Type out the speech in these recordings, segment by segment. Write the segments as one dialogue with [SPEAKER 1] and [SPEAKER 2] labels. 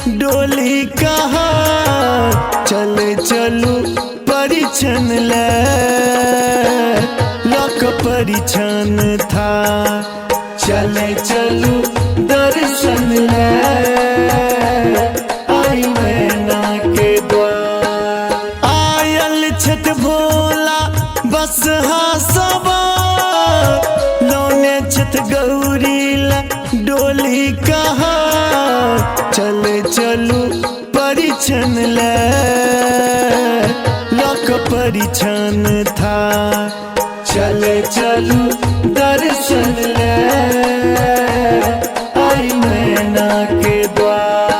[SPEAKER 1] डोली कहा चले चलू परिछन ले लोक परिछन था चले चलू दर्शन ले आई मैना के द्वार आयल छठ भोला बस हासवा लौने छठ गौरी ला डोली कहा चले चलू परिछन ले लोक परिछन था चले चलू दर्शन ले आई मैना के द्वार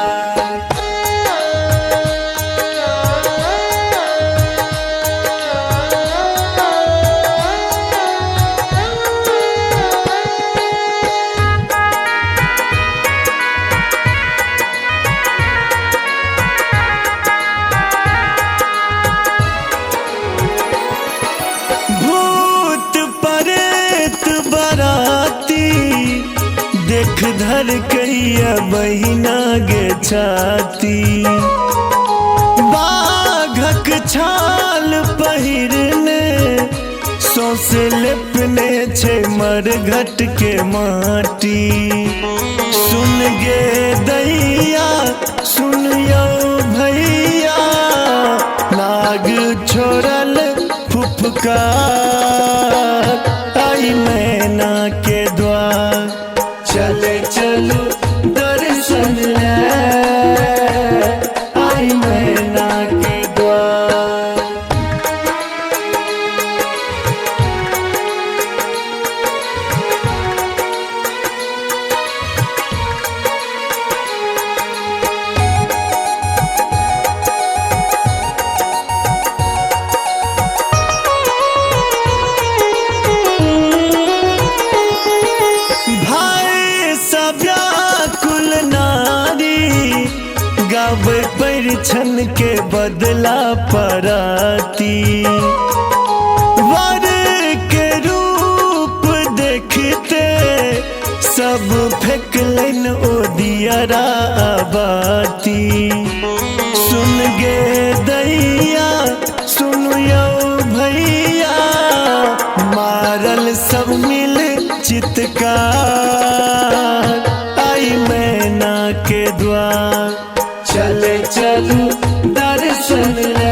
[SPEAKER 1] देख धर कैया बहिना गे छाती बाघक छाल पहिरने सौसे लेपने छे मरघट के माटी सुन गे दैया सुन यो भैया नाग छोड़ल फुफकार आई मैना के द्वार चले चलू दर्शन ले आई मैना के द्वार गावे परिछन के बदला पराती वर के रूप देखते सब फेंकलन ओ दियरा बाती सुन गे दैया सुन यो भैया मारल सब मिल चित्कार आई मैना के द्वार चले चलू दर्शन ले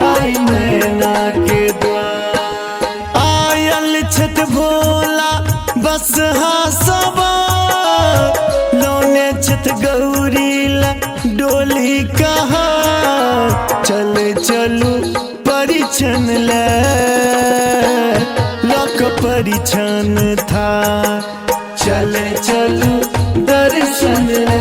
[SPEAKER 1] आई मैना के द्वार आयल छठ भोला बस हासवा लौने छठ गौरी ला डोली कहा चले चलू परिछन ले लोक परिछन था चले चलू दर्शन ले